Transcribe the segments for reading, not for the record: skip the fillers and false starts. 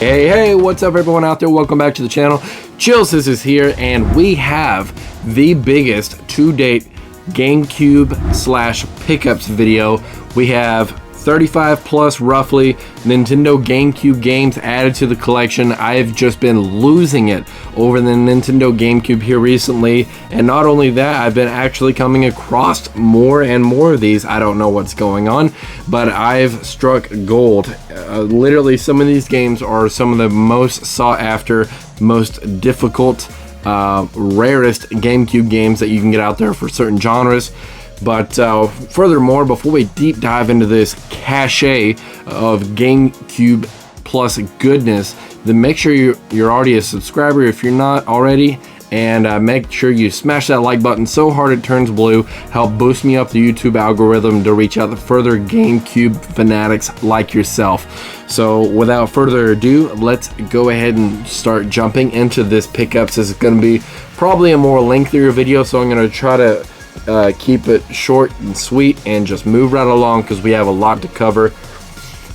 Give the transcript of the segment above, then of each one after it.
Hey, what's up everyone out there? Welcome back to the channel. CHILLSCISSORS here, and we have the biggest to date GameCube / pickups video. We have 35 plus roughly Nintendo GameCube games added to the collection. I've just been losing it over the Nintendo GameCube here recently, and not only that, I've been actually coming across more and more of these. I don't know what's going on, but I've struck gold. Literally, some of these games are some of the most sought after, most difficult, rarest GameCube games that you can get out there for certain genres. But furthermore, before we deep dive into this cache of GameCube plus goodness, then make sure you're already a subscriber if you're not already, and make sure you smash that like button so hard it turns blue. Help boost me up the YouTube algorithm to reach out to further GameCube fanatics like yourself. So without further ado, let's go ahead and start jumping into this pickups. This is going to be probably a more lengthier video, so I'm going to try to keep it short and sweet and just move right along because we have a lot to cover,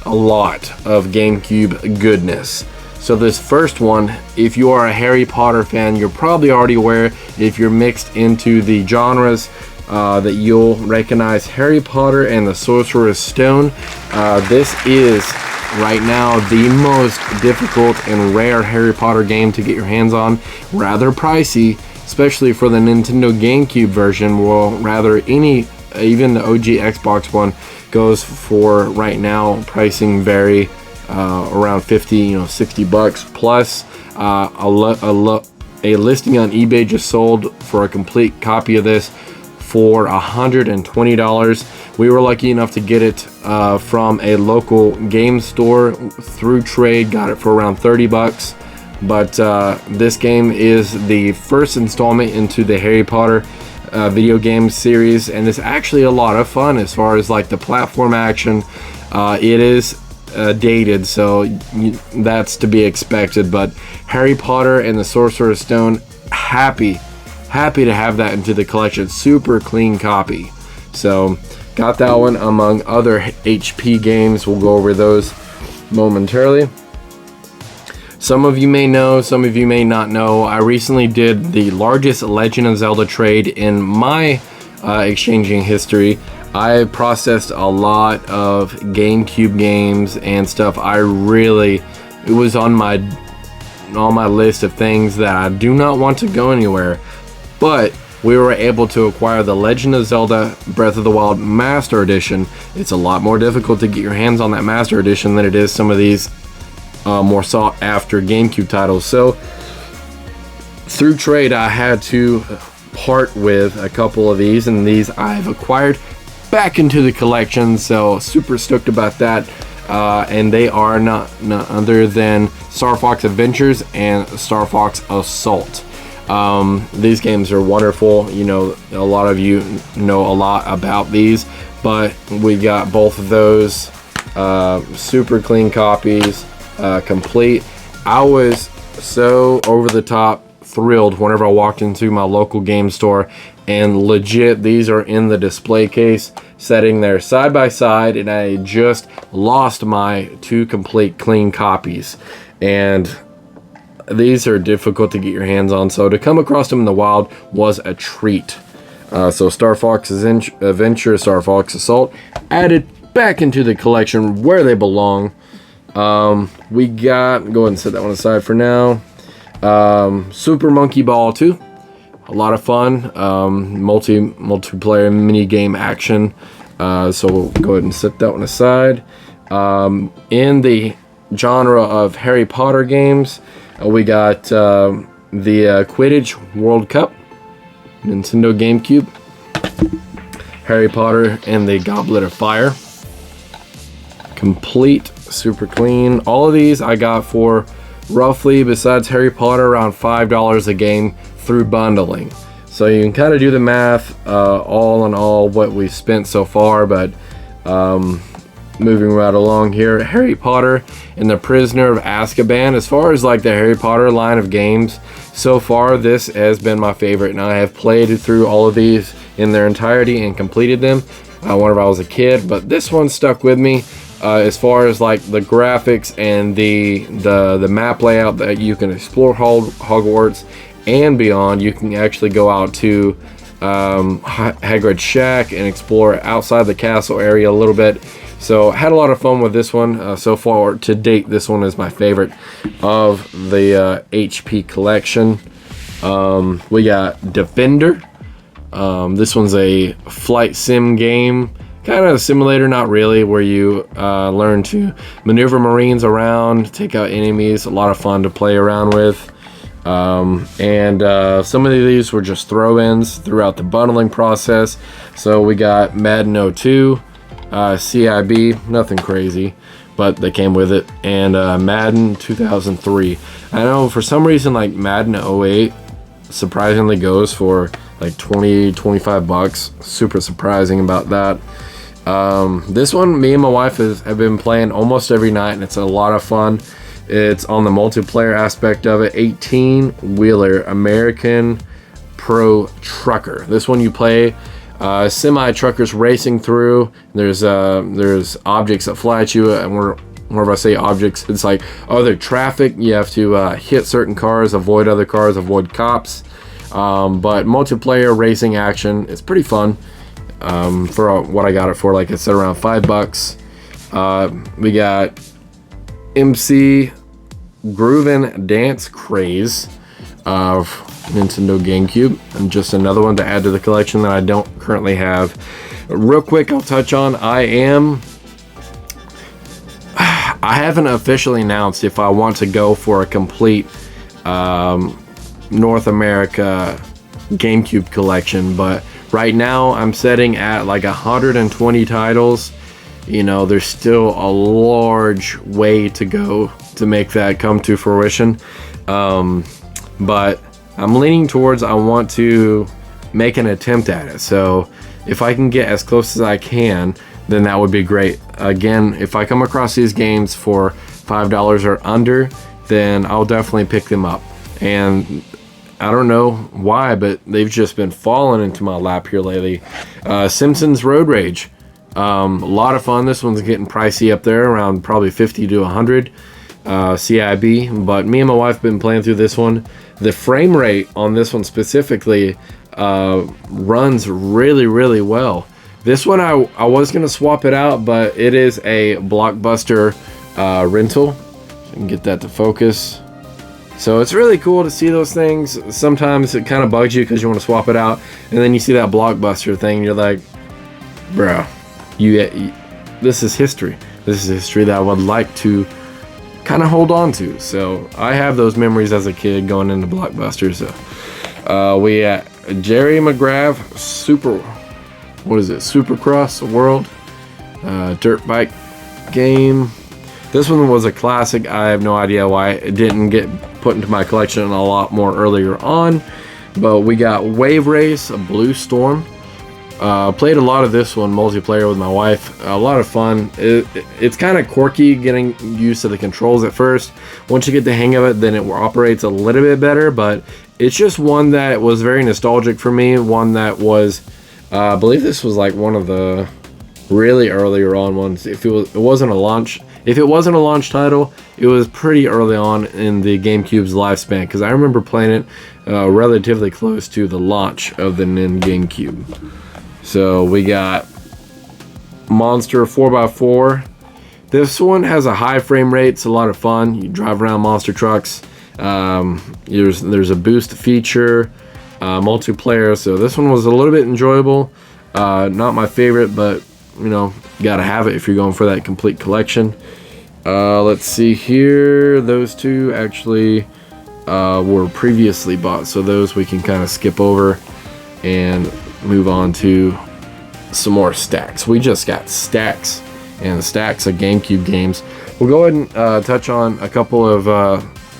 a lot of GameCube goodness. So this first one, if you are a Harry Potter fan, you're probably already aware. If you're mixed into the genres, that you'll recognize Harry Potter and the Sorcerer's Stone. This is right now the most difficult and rare Harry Potter game to get your hands on. Rather pricey, especially for the Nintendo GameCube version. Well, rather even the OG Xbox One goes for right now pricing vary around 50, 60 bucks plus. A listing on eBay just sold for a complete copy of this for $120. We were lucky enough to get it from a local game store through trade. Got it for around 30 bucks. But this game is the first installment into the Harry Potter video game series, and it's actually a lot of fun as far as like the platform action. It is dated, so that's to be expected, but Harry Potter and the Sorcerer's Stone, happy to have that into the collection. Super clean copy. So got that one among other HP games. We'll go over those momentarily. Some of you may know, some of you may not know, I recently did the largest Legend of Zelda trade in my exchanging history. I processed a lot of GameCube games and stuff. It was on my list of things that I do not want to go anywhere. But we were able to acquire the Legend of Zelda Breath of the Wild Master Edition. It's a lot more difficult to get your hands on that Master Edition than it is some of these more sought after GameCube titles. So through trade, I had to part with a couple of these, and these I've acquired back into the collection, so super stoked about that. And they are none other than Star Fox Adventures and Star Fox Assault. These games are wonderful. A lot of you know a lot about these, but we got both of those super clean copies, complete. I was so over the top thrilled whenever I walked into my local game store, and legit, these are in the display case setting there side by side, and I just lost my 2 complete clean copies, and these are difficult to get your hands on, so to come across them in the wild was a treat. So Star Fox Adventure, Star Fox Assault, added back into the collection where they belong. We got, go ahead and set that one aside for now. Super Monkey Ball 2, a lot of fun, multiplayer mini game action. So we'll go ahead and set that one aside. In the genre of Harry Potter games, we got the Quidditch World Cup, Nintendo GameCube, Harry Potter and the Goblet of Fire, complete super clean. All of these I got for roughly, besides Harry Potter, around $5 a game through bundling. So you can kind of do the math, all in all, what we've spent so far. But moving right along here, Harry Potter and the Prisoner of Azkaban. As far as like the Harry Potter line of games, so far this has been my favorite, and I have played through all of these in their entirety and completed them whenever I was a kid. But this one stuck with me as far as like the graphics and the map layout, that you can explore Hogwarts and beyond. You can actually go out to Hagrid's shack and explore outside the castle area a little bit. So had a lot of fun with this one. So far to date, this one is my favorite of the HP collection. We got Defender. This one's a flight sim game, kind of a simulator, not really, where you learn to maneuver Marines around, take out enemies. A lot of fun to play around with. Some of these were just throw-ins throughout the bundling process. So we got Madden 02, CIB, nothing crazy, but they came with it, and Madden 2003. I know for some reason like Madden 08 surprisingly goes for like 20-25 bucks. Super surprising about that. This one, me and my wife have been playing almost every night, and it's a lot of fun. It's on the multiplayer aspect of it. 18-wheeler American Pro Trucker. This one you play semi-truckers racing through. There's objects that fly at you, and whenever I say objects, it's like other traffic. You have to hit certain cars, avoid other cars, avoid cops. But multiplayer racing action, it's pretty fun. For what I got it for, like I said, around $5. We got MC Groovin' Dance Craze of Nintendo GameCube, and just another one to add to the collection that I don't currently have. Real quick, I'll touch on, I haven't officially announced if I want to go for a complete North America GameCube collection, but right now I'm setting at like 120 titles. You know, there's still a large way to go to make that come to fruition, but I'm leaning towards I want to make an attempt at it. So if I can get as close as I can, then that would be great. Again, if I come across these games for $5 or under, then I'll definitely pick them up. And I don't know why, but they've just been falling into my lap here lately. Simpsons Road Rage. A lot of fun. This one's getting pricey up there, around probably 50 to 100 CIB. But me and my wife have been playing through this one. The frame rate on this one specifically runs really, really well. This one I was going to swap it out, but it is a Blockbuster rental. I can get that to focus. So it's really cool to see those things. Sometimes it kind of bugs you because you want to swap it out, and then you see that Blockbuster thing, and you're like, bro, this is history. This is history that I would like to kind of hold on to. So I have those memories as a kid going into Blockbuster. So we at Jerry McGrath Supercross World dirt bike game. This one was a classic. I have no idea why it didn't get put into my collection a lot more earlier on. But we got Wave Race, a Blue Storm. Played a lot of this one multiplayer with my wife. A lot of fun. It's kind of quirky getting used to the controls at first. Once you get the hang of it, then it operates a little bit better. But it's just one that was very nostalgic for me. One that was, I believe this was like one of the really earlier on ones. If it wasn't a launch title, it was pretty early on in the GameCube's lifespan, because I remember playing it relatively close to the launch of the GameCube. So we got Monster 4x4. This one has a high frame rate. It's a lot of fun. You drive around monster trucks. There's a boost feature, multiplayer. So this one was a little bit enjoyable. Not my favorite, but you know, you gotta have it if you're going for that complete collection. Let's see here. Those two actually were previously bought, so those we can kind of skip over and move on to some more stacks. We just got stacks and stacks of GameCube games. we'll go ahead and touch on a couple of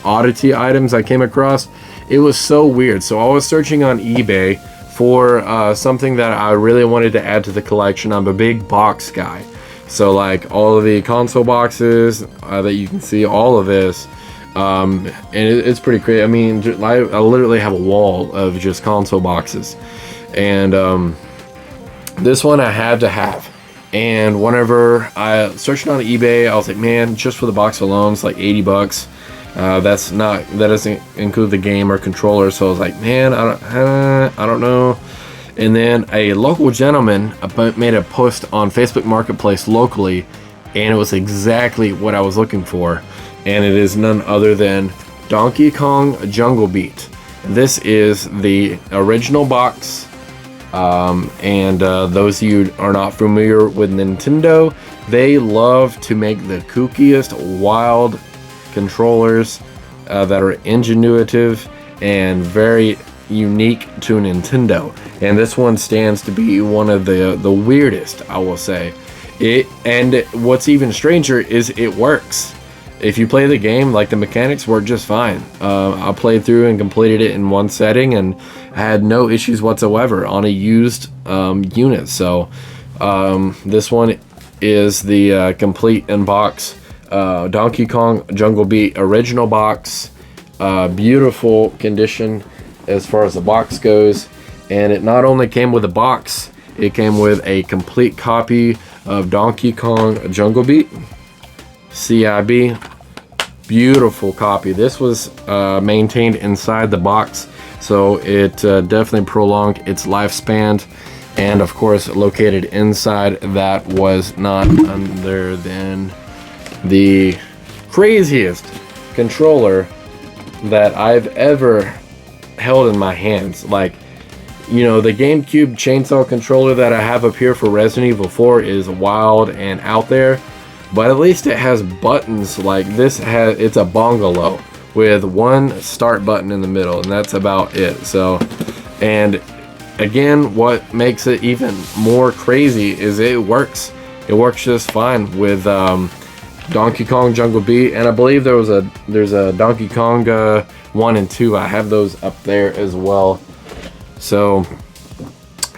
oddity items I came across. It was so weird. So I was searching on eBay for something that I really wanted to add to the collection. I'm a big box guy. So like all of the console boxes that you can see, all of this. And it's pretty crazy. I mean, I literally have a wall of just console boxes. And this one I had to have. And whenever I searched on eBay, I was like, man, just for the box alone, it's like 80 bucks. That doesn't include the game or controller. So I was like, man, I don't know. And then a local gentleman made a post on Facebook Marketplace locally, and it was exactly what I was looking for. And it is none other than Donkey Kong Jungle Beat. This is the original box. Those of you who are not familiar with Nintendo, they love to make the kookiest, wild controllers that are ingenuitive and very unique to Nintendo. And this one stands to be one of the weirdest, I will say. And what's even stranger is it works. If you play the game, like, the mechanics work just fine. I played through and completed it in one setting and had no issues whatsoever on a used unit. So this one is the complete in-box Donkey Kong Jungle Beat original box. Beautiful condition as far as the box goes. And it not only came with a box, it came with a complete copy of Donkey Kong Jungle Beat. CIB. Beautiful copy. This was maintained inside the box, so it definitely prolonged its lifespan. And of course, located inside, that was none other than the craziest controller that I've ever held in my hands. Like, you know, the GameCube chainsaw controller that I have up here for Resident Evil 4 is wild and out there. But at least it has buttons like this. It's a bongolo with one start button in the middle, and that's about it. So, and again, what makes it even more crazy is it works. It works just fine with Donkey Kong Jungle Beat, and I believe there's a Donkey Kong 1 and 2. I have those up there as well. So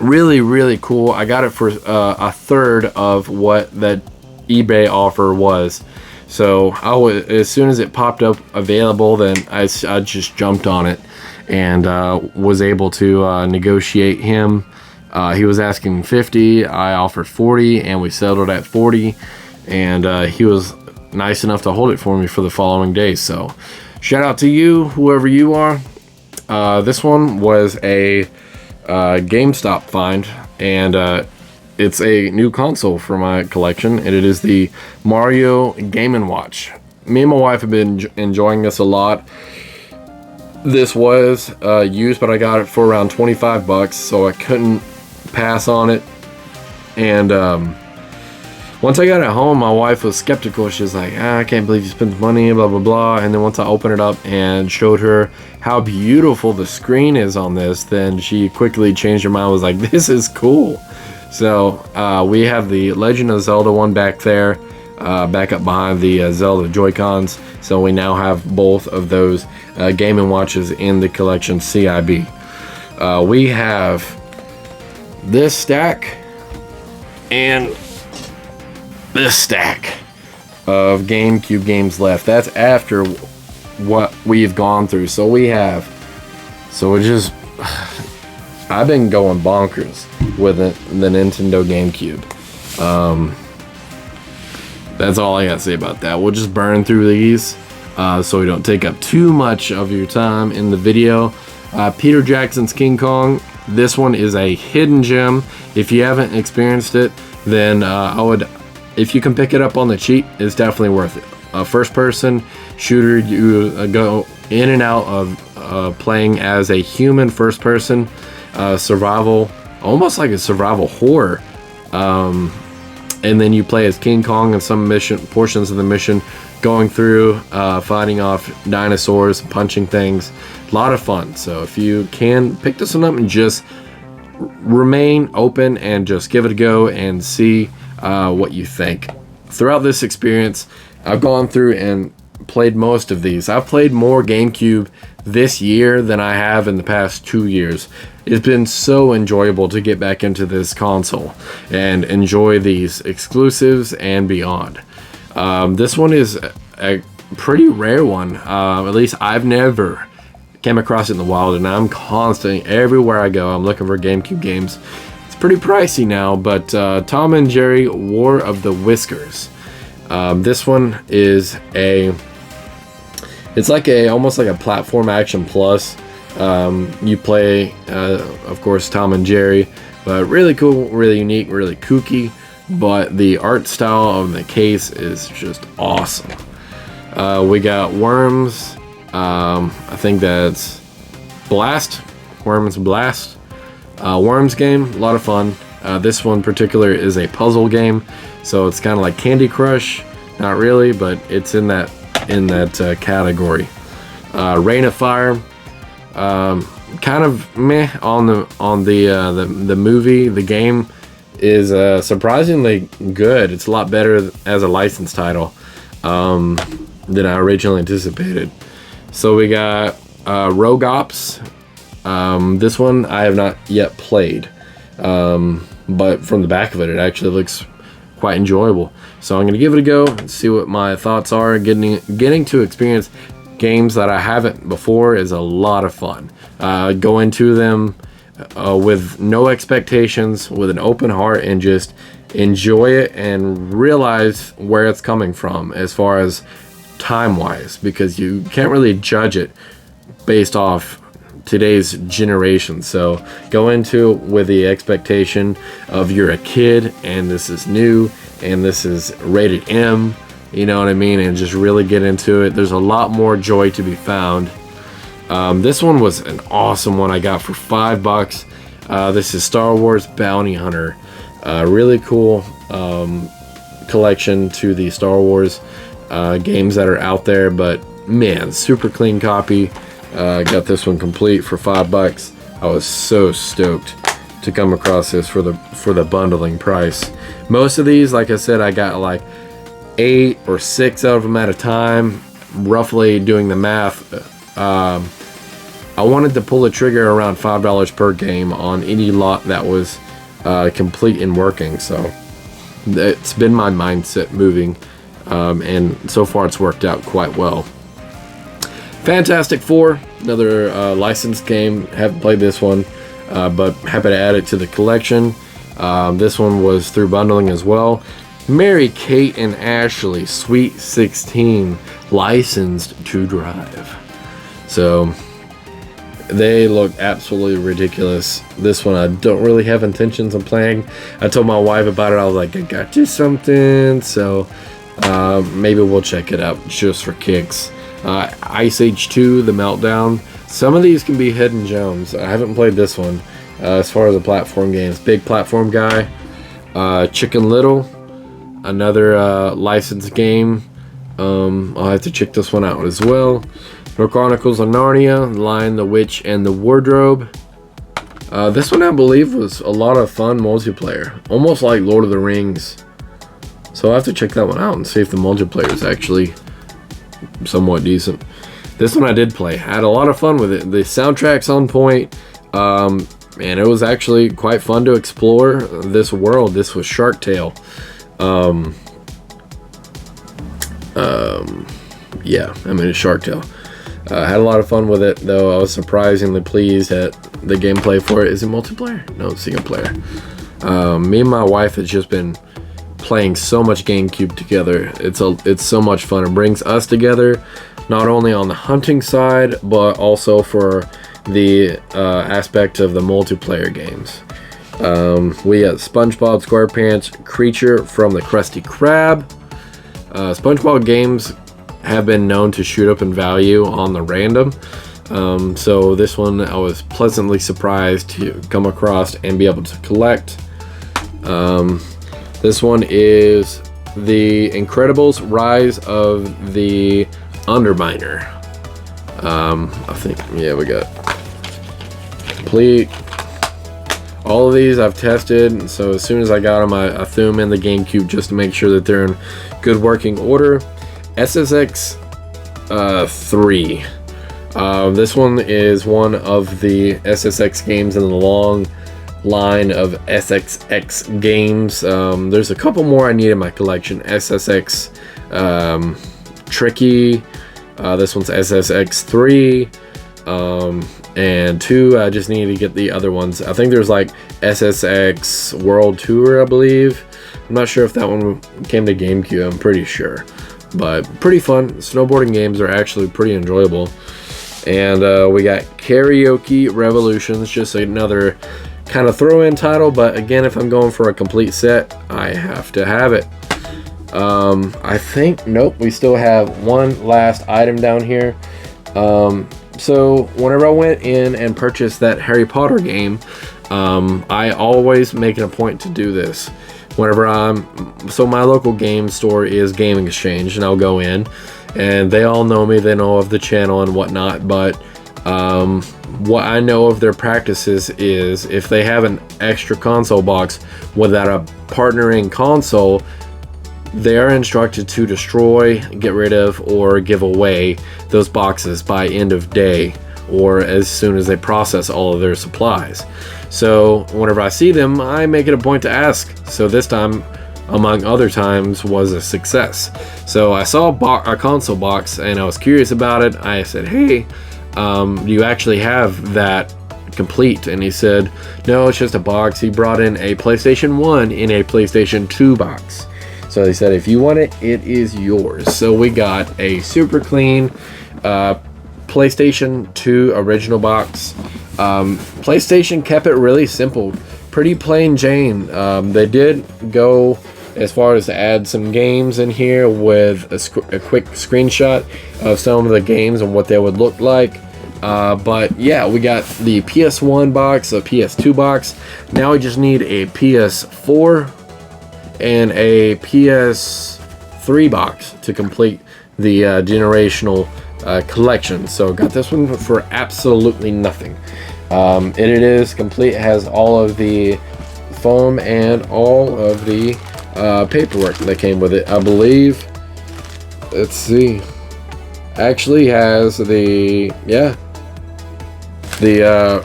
really, really cool. I got it for a third of what that eBay offer was. So as soon as it popped up available, then I just jumped on it and was able to negotiate him. He was asking 50, I offered 40, and we settled at 40. And he was nice enough to hold it for me for the following day. So shout out to you, whoever you are. This one was a GameStop find, and it's a new console for my collection, and it is the Mario Game & Watch. Me and my wife have been enjoying this a lot. This was used, but I got it for around 25 bucks, so I couldn't pass on it. And once I got it home, my wife was skeptical. She was like, I can't believe you spent money, blah, blah, blah. And then once I opened it up and showed her how beautiful the screen is on this, then she quickly changed her mind, was like, this is cool. So we have the Legend of Zelda one back there, back up behind the Zelda Joy-Cons. So we now have both of those Game & Watches in the collection CIB. We have this stack and this stack of GameCube games left. That's after what we've gone through. So it just, I've been going bonkers with the Nintendo GameCube. That's all I gotta say about that. We'll just burn through these so we don't take up too much of your time in the video. Peter Jackson's King Kong. This one is a hidden gem. If you haven't experienced it, then if you can pick it up on the cheap, it's definitely worth it. First person shooter, you go in and out of playing as a human first person survival, almost like a survival horror. And then you play as King Kong in some portions of the mission, going through, fighting off dinosaurs, punching things. A lot of fun. So if you can, pick this one up and just remain open and just give it a go and see what you think. Throughout this experience, I've gone through and played most of these. I've played more GameCube this year than I have in the past 2 years. It's been so enjoyable to get back into this console and enjoy these exclusives and beyond. This one is a pretty rare one. At least I've never came across it in the wild, and I'm constantly, everywhere I go, I'm looking for GameCube games. It's pretty pricey now, but Tom and Jerry War of the Whiskers. This one is it's like almost like a platform action plus. You play, of course, Tom and Jerry, but really cool, really unique, really kooky. But the art style of the case is just awesome. We got Worms. I think that's Blast. Worms Blast. Worms game, a lot of fun. This one in particular is a puzzle game, so it's kind of like Candy Crush. Not really, but it's in that category. Rain of Fire. Kind of meh on the movie. The game is surprisingly good. It's a lot better as a licensed title than I originally anticipated. So we got Rogue Ops. This one I have not yet played, but from the back of it, it actually looks quite enjoyable. So I'm going to give it a go and see what my thoughts are. Getting to experience games that I haven't before is a lot of fun. Go into them with no expectations, with an open heart, and just enjoy it and realize where it's coming from as far as time-wise, because you can't really judge it based off today's generation. So go into it with the expectation of you're a kid and this is new and this is rated M, you know what I mean, and just really get into it. There's a lot more joy to be found. This one was an awesome one I got for $5. This is Star Wars Bounty Hunter. Really cool collection to the Star Wars games that are out there, but man, super clean copy. Got this one complete for $5. I was so stoked to come across this for the bundling price. Most of these, like I said, I got like 8 or 6 of them at a time, roughly doing the math. I wanted to pull the trigger around $5 per game on any lot that was complete and working, so it's been my mindset moving, and so far it's worked out quite well. Fantastic Four, another licensed game. Haven't played this one, but happy to add it to the collection. This one was through bundling as well. Mary Kate and Ashley Sweet 16, licensed to drive. So they look absolutely ridiculous. This one I don't really have intentions of playing. I told my wife about it. I was like, I got you something. So maybe we'll check it out just for kicks. Ice Age 2, The Meltdown. Some of these can be hidden gems. I haven't played this one. As far as the platform games, big platform guy. Chicken Little, another licensed game. I'll have to check this one out as well. No Chronicles of Narnia, The Lion, the Witch, and the Wardrobe. This one I believe was a lot of fun multiplayer, almost like Lord of the Rings. So I'll have to check that one out and see if the multiplayer is actually somewhat decent. This one I did play. I had a lot of fun with it. The soundtrack's on point. And it was actually quite fun to explore this world. This was Shark Tale. Yeah, I mean, it's Shark Tale. Had a lot of fun with it, though. I was surprisingly pleased at the gameplay for it. Is it multiplayer? No, it's single player. Me and my wife has just been playing so much GameCube together. It's so much fun. It brings us together, not only on the hunting side, but also for the aspect of the multiplayer games. We got SpongeBob SquarePants, Creature from the Krusty Krab. SpongeBob games have been known to shoot up in value on the random. So this one I was pleasantly surprised to come across and be able to collect. This one is The Incredibles Rise of the Underminer. I think, yeah, we got complete. All of these I've tested, so as soon as I got them, I threw them in the GameCube just to make sure that they're in good working order. SSX 3. This one is one of the SSX games in the long line of SXX games. There's a couple more I need in my collection. SSX Tricky. This one's SSX 3. And 2, I just need to get the other ones. I think there's like SSX World Tour, I believe. I'm not sure if that one came to GameCube. I'm pretty sure. But pretty fun. Snowboarding games are actually pretty enjoyable. And we got Karaoke Revolutions, just another kind of throw-in title. But again, if I'm going for a complete set, I have to have it. I think, nope, we still have one last item down here. So whenever I went in and purchased that Harry Potter game, I always make it a point to do this. Whenever so my local game store is Gaming Exchange, and I'll go in, and they all know me, they know of the channel and whatnot, but what I know of their practices is if they have an extra console box without a partnering console, they are instructed to destroy, get rid of, or give away those boxes by end of day, or as soon as they process all of their supplies. So whenever I see them, I make it a point to ask. So this time, among other times, was a success. So I saw a console box and I was curious about it. I said, hey, do you actually have that complete? And he said, no, it's just a box. He brought in a PlayStation 1 in a PlayStation 2 box. So he said, if you want it, it is yours. So we got a super clean PlayStation 2 original box. PlayStation kept it really simple, pretty plain Jane. They did go as far as to add some games in here with a quick screenshot of some of the games and what they would look like. But yeah, we got the PS1 box, a PS2 box. Now we just need a PS4 and a PS3 box to complete the generational collection. So got this one for absolutely nothing. And it is complete. It has all of the foam and all of the paperwork that came with it. I believe, let's see, actually has the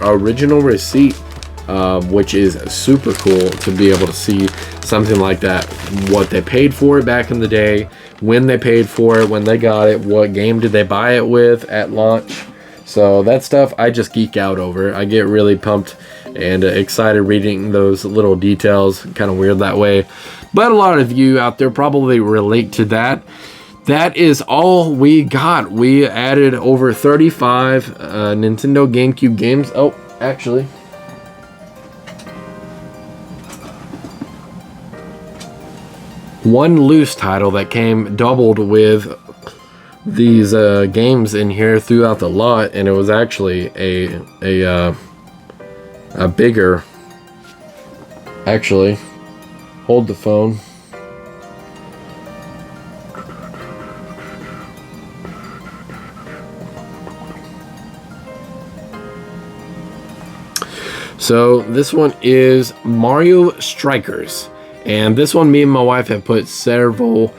original receipt, which is super cool to be able to see something like that, what they paid for it back in the day, when they paid for it, when they got it, what game did they buy it with at launch. So that stuff I just geek out over. I get really pumped and excited reading those little details. Kind of weird that way, but a lot of you out there probably relate to that. That is all we got. We added over 35 Nintendo GameCube games. Oh, actually, one loose title that came doubled with these games in here throughout the lot, and it was actually a bigger. Actually, hold the phone. So this one is Mario Strikers, and this one me and my wife have put several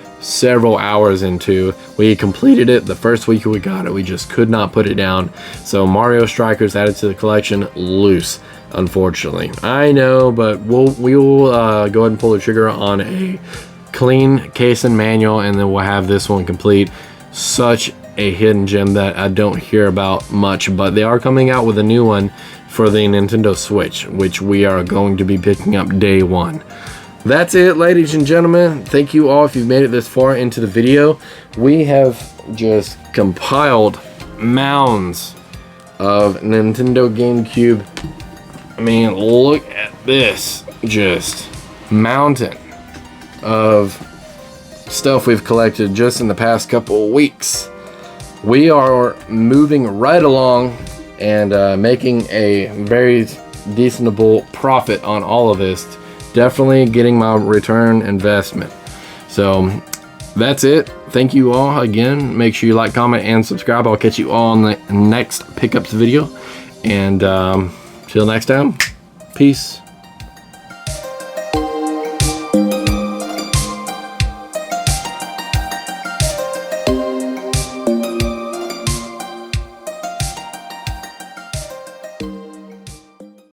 hours into. We completed it the first week we got it. We just could not put it down. So Mario Strikers added to the collection loose, unfortunately. I know, but we will go ahead and pull the trigger on a clean case and manual, and then we'll have this one complete. Such a hidden gem that I don't hear about much, but they are coming out with a new one for the Nintendo Switch, which we are going to be picking up day one. That's it, ladies and gentlemen. Thank you all if you've made it this far into the video. We have just compiled mounds of Nintendo GameCube. I mean, look at this, just mountain of stuff we've collected just in the past couple of weeks. We are moving right along and making a very decentable profit on all of this. Definitely getting my return investment. So that's it. Thank you all again. Make sure you like, comment, and subscribe. I'll catch you all in the next pickups video. And till next time, peace.